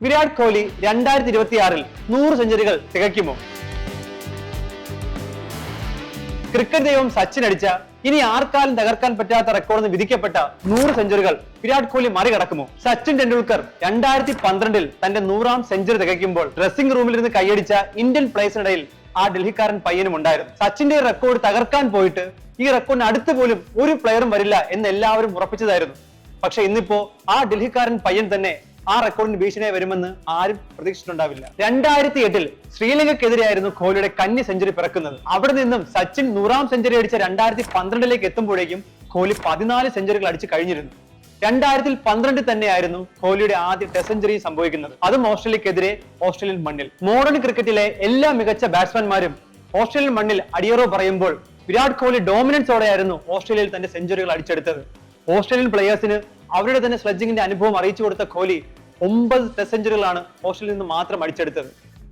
Virat Kohli 2026-ൽ 100 സെഞ്ചുറികൾ തികയ്ക്കുമോ? Cricket ദൈവം സച്ചിൻ അടിച്ച ഇനി ആർക്കാലും തകർക്കാൻ പറ്റാത്ത റെക്കോർഡ് വിധിക്കപ്പെട്ട 100 സെഞ്ചുറികൾ വിരാട് കോഹ്ലി മറികടക്കുമോ? സച്ചിൻ ടെണ്ടുൽക്കർ 2012-ൽ തന്റെ 100ാം സെഞ്ചുറി തികയ്ക്കുമ്പോൾ ഡ്രസ്സിംഗ് റൂമിൽ നിന്ന് കൈയടിച്ച ഇന്ത്യൻ പ്ലേയേഴ്സിനിടയിൽ ആ ഡൽഹിക്കാരൻ പയ്യനും ഉണ്ടായിരുന്നു. സച്ചിന്റെ റെക്കോർഡ് തകർക്കാൻ പോയിട്ട് ഈ റെക്കോർഡിന് അടുത്ത് പോലും ഒരു പ്ലെയറും വരില്ല എന്ന് എല്ലാവരും ഉറപ്പിച്ചതായിരുന്നു. പക്ഷെ ഇന്നിപ്പോ ആ ഡൽഹിക്കാരൻ പയ്യൻ തന്നെ ആ റെക്കോർഡിന് ഭീഷണിയായി വരുമെന്ന് ആരും പ്രതീക്ഷിച്ചിട്ടുണ്ടാവില്ല. 2008-ൽ ശ്രീലങ്കയ്ക്കെതിരെയായിരുന്നു കോഹ്ലിയുടെ കന്നി സെഞ്ചുറി പിറക്കുന്നത്. അവിടെ നിന്നും സച്ചിൻ 100ാം സെഞ്ചുറി അടിച്ച 2012-ലേക്ക് എത്തുമ്പോഴേക്കും കോഹ്ലി 14 സെഞ്ചുറികൾ അടിച്ചു കഴിഞ്ഞിരുന്നു. 2012 തന്നെയായിരുന്നു കോഹ്ലിയുടെ ആദ്യ ടെസ്റ്റ് സെഞ്ചുറി സംഭവിക്കുന്നത്, അതും ഓസ്ട്രേലിയക്കെതിരെ ഓസ്ട്രേലിയൻ മണ്ണിൽ. മോഡേൺ ക്രിക്കറ്റിലെ എല്ലാ മികച്ച ബാറ്റ്സ്മാൻമാരും ഓസ്ട്രേലിയൻ മണ്ണിൽ അടിയറോ പറയുമ്പോൾ വിരാട് കോഹ്ലി ഡോമിനൻസോടെയായിരുന്നു ഓസ്ട്രേലിയയിൽ തന്റെ സെഞ്ചുറികൾ അടിച്ചെടുത്തത്. ഓസ്ട്രേലിയൻ പ്ലേയേഴ്സിന് അവരുടെ തന്നെ സ്ലെഡ്ജിങ്ങിന്റെ അനുഭവം അറിയിച്ചു കൊടുത്ത കോഹ്ലി 9 ടെസ്റ്റ് സെഞ്ചുറികളാണ് ഓസ്ട്രേലിയയിൽ നിന്ന് മാത്രം അടിച്ചെടുത്തത്.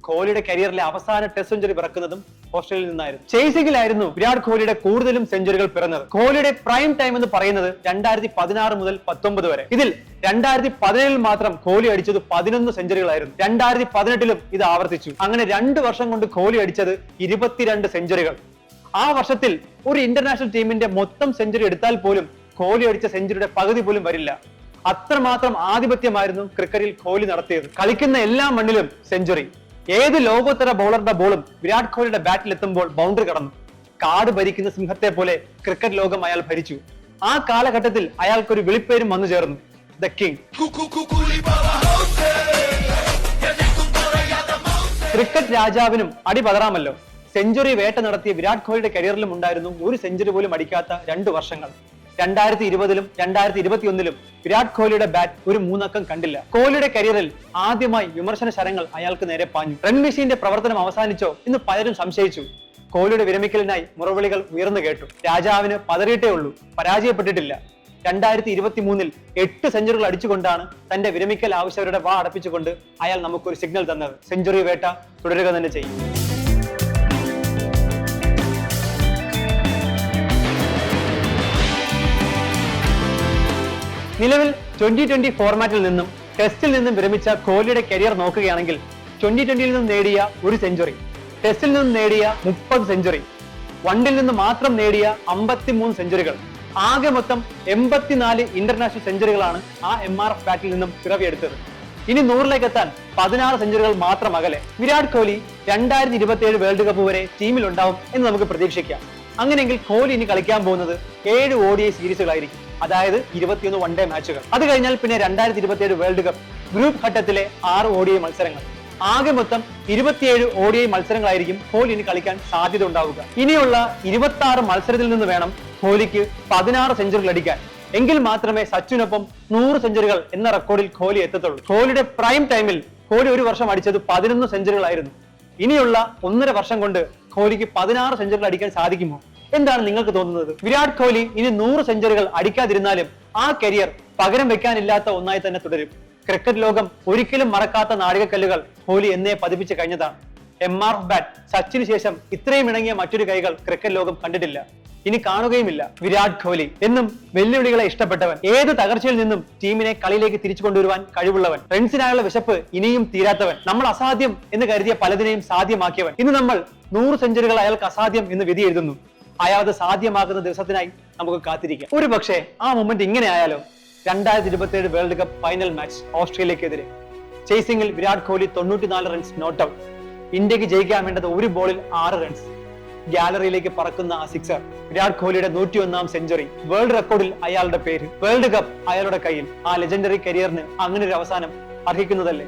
കോഹ്ലിയുടെ കരിയറിലെ അവസാന ടെസ്റ്റ് സെഞ്ചുറി പിറക്കുന്നതും ഓസ്ട്രേലിയയിൽ നിന്നായിരുന്നു. ചേസിംഗിലായിരുന്നു വിരാട് കോഹ്ലിയുടെ കൂടുതലും സെഞ്ചുറികൾ പിറന്നത്. കോഹ്ലിയുടെ പ്രൈം ടൈം എന്ന് പറയുന്നത് 2016 മുതൽ 19 വരെ. ഇതിൽ 2017-ൽ മാത്രം കോഹ്ലി അടിച്ചത് 11 സെഞ്ചുറികളായിരുന്നു. 2018-ലും ഇത് ആവർത്തിച്ചു. അങ്ങനെ 2 വർഷം കൊണ്ട് കോഹ്ലി അടിച്ചത് 22 സെഞ്ചുറികൾ. ആ വർഷത്തിൽ ഒരു ഇന്റർനാഷണൽ ടീമിന്റെ മൊത്തം സെഞ്ചുറി എടുത്താൽ പോലും കോഹ്ലി അടിച്ച സെഞ്ചുറിയുടെ പകുതി പോലും വരില്ല. അത്രമാത്രം ആധിപത്യമായിരുന്നു ക്രിക്കറ്റിൽ കോഹ്ലി നടത്തിയത്. കളിക്കുന്ന എല്ലാ മണ്ണിലും സെഞ്ചുറി. ഏത് ലോകോത്തര ബൗളറുടെ ബോളും വിരാട് കോഹ്ലിയുടെ ബാറ്റിൽ എത്തുമ്പോൾ ബൗണ്ടറി കടന്നു. കാട് ഭരിക്കുന്ന സിംഹത്തെ പോലെ ക്രിക്കറ്റ് ലോകം അയാൾ ഭരിച്ചു. ആ കാലഘട്ടത്തിൽ അയാൾക്കൊരു വിളിപ്പേരും വന്നു ചേർന്നു, ദ കിങ്. ക്രിക്കറ്റ് രാജാവിനും അടി പതറാമല്ലോ. സെഞ്ചുറി വേട്ട നടത്തിയ വിരാട് കോഹ്ലിയുടെ കരിയറിലും ഉണ്ടായിരുന്നു ഒരു സെഞ്ചുറി പോലും അടിക്കാത്ത 2 വർഷങ്ങൾ. 2020-ലും 2021-ലും വിരാട് കോഹ്ലിയുടെ ബാറ്റ് ഒരു 3 അക്കം കണ്ടില്ല. കോഹ്ലിയുടെ കരിയറിൽ ആദ്യമായി വിമർശന ശരങ്ങൾ അയാൾക്ക് നേരെ പാഞ്ഞു. റൺ മെഷീന്റെ പ്രവർത്തനം അവസാനിച്ചോ എന്ന് പലരും സംശയിച്ചു. കോഹ്ലിയുടെ വിരമിക്കലിനായി മുറവിളികൾ ഉയർന്നു കേട്ടു. രാജാവിന് പതറിയിട്ടേ ഉള്ളൂ, പരാജയപ്പെട്ടിട്ടില്ല. 2023-ൽ 8 സെഞ്ചുറികൾ അടിച്ചുകൊണ്ടാണ് തന്റെ വിരമിക്കൽ ആവശ്യവരുടെ വാ അടപ്പിച്ചുകൊണ്ട് അയാൾ നമുക്കൊരു സിഗ്നൽ തന്നത്. സെഞ്ചുറി വേട്ട തുടരുക തന്നെ ചെയ്യും. നിലവിൽ 2020 ഫോർമാറ്റിൽ നിന്നും ടെസ്റ്റിൽ നിന്നും വിരമിച്ച കോഹ്ലിയുടെ കരിയർ നോക്കുകയാണെങ്കിൽ 2020-ൽ നിന്നും നേടിയ ഒരു സെഞ്ചുറി, ടെസ്റ്റിൽ നിന്നും നേടിയ 30 സെഞ്ചുറി, വണ്ടിൽ നിന്ന് മാത്രം നേടിയ 53 സെഞ്ചുറികൾ, ആകെ മൊത്തം 84 ഇന്റർനാഷണൽ സെഞ്ചുറികളാണ് ആ MRF ബാറ്റിൽ നിന്നും പിറവിയെടുത്തത്. ഇനി 100-ലേക്ക് എത്താൻ 16 സെഞ്ചുറികൾ മാത്രം അകലെ. വിരാട് കോഹ്ലി 2027 വേൾഡ് കപ്പ് വരെ ടീമിൽ ഉണ്ടാവും എന്ന് നമുക്ക് പ്രതീക്ഷിക്കാം. അങ്ങനെയെങ്കിൽ കോഹ്ലി ഇനി കളിക്കാൻ പോകുന്നത് 7 ODI സീരീസുകളായിരിക്കും, അതായത് 21 വൺ ഡേ മാച്ചുകൾ. അത് കഴിഞ്ഞാൽ പിന്നെ 2027 വേൾഡ് കപ്പ് ഗ്രൂപ്പ് ഘട്ടത്തിലെ 6 ODI മത്സരങ്ങൾ. ആകെ മൊത്തം 27 ODI മത്സരങ്ങളായിരിക്കും കോഹ്ലി ഇനി കളിക്കാൻ സാധ്യത ഉണ്ടാവുക. ഇനിയുള്ള 26 മത്സരത്തിൽ നിന്ന് വേണം കോഹ്ലിക്ക് 16 സെഞ്ചുറികൾ അടിക്കാൻ. എങ്കിൽ മാത്രമേ സച്ചിനൊപ്പം 100 സെഞ്ചുറികൾ എന്ന റെക്കോർഡിൽ കോഹ്ലി എത്തത്തുള്ളൂ. കോഹ്ലിയുടെ പ്രൈം ടൈമിൽ കോഹ്ലി ഒരു വർഷം അടിച്ചത് 11 സെഞ്ചുറികളായിരുന്നു. ഇനിയുള്ള 1.5 വർഷം കൊണ്ട് കോഹ്ലിക്ക് 16 സെഞ്ചുറികൾ അടിക്കാൻ സാധിക്കുമോ? എന്താണ് നിങ്ങൾക്ക് തോന്നുന്നത്? വിരാട് കോഹ്ലി ഇനി 100 സെഞ്ചുറികൾ അടിക്കാതിരുന്നാലും ആ കരിയർ പകരം വെക്കാനില്ലാത്ത ഒന്നായി തന്നെ തുടരും. ക്രിക്കറ്റ് ലോകം ഒരിക്കലും മറക്കാത്ത നാഴികക്കല്ലുകൾ കോഹ്ലി എന്നേ പതിപ്പിച്ച് കഴിഞ്ഞതാണ്. MRF ബാറ്റ് സച്ചിന് ശേഷം ഇത്രയും ഇണങ്ങിയ മറ്റൊരു കൈകൾ ക്രിക്കറ്റ് ലോകം കണ്ടിട്ടില്ല, ഇനി കാണുകയുമില്ല. വിരാട് കോഹ്ലി എന്നും വെല്ലുവിളികളെ ഇഷ്ടപ്പെട്ടവൻ, ഏത് തകർച്ചയിൽ നിന്നും ടീമിനെ കളിയിലേക്ക് തിരിച്ചു കൊണ്ടുവരുവാൻ കഴിവുള്ളവൻ, റൺസിനായുള്ള വിശപ്പ് ഇനിയും തീരാത്തവൻ, നമ്മൾ അസാധ്യം എന്ന് കരുതിയ പലതിനെയും സാധ്യമാക്കിയവൻ. ഇന്ന് നമ്മൾ 100 സെഞ്ചുറികൾ അയാൾക്ക് അസാധ്യം എന്ന് വിധി എഴുതുന്നു. അയാൾ അത് സാധ്യമാക്കുന്ന ദിവസത്തിനായി നമുക്ക് കാത്തിരിക്കാം. ഒരു പക്ഷേ ആ മൊമെന്റ് ഇങ്ങനെ ആയാലോ? 2027 വേൾഡ് കപ്പ് ഫൈനൽ മാച്ച് ഓസ്ട്രേലിയക്കെതിരെ ചേസിംഗിൽ Virat Kohli 94 runs not out. ഇന്ത്യക്ക് ജയിക്കാൻ വേണ്ടത് ഒരു ബോളിൽ 6 റൺസ്. ഗാലറിയിലേക്ക് പറക്കുന്ന ആ സിക്സർ, വിരാട് കോഹ്ലിയുടെ 101ാം സെഞ്ചുറി, വേൾഡ് റെക്കോർഡിൽ അയാളുടെ പേര്, വേൾഡ് കപ്പ് അയാളുടെ കയ്യിൽ. ആ ലെജൻഡറി കരിയറിന് അങ്ങനെ ഒരു അവസാനം അർഹിക്കുന്നതല്ലേ?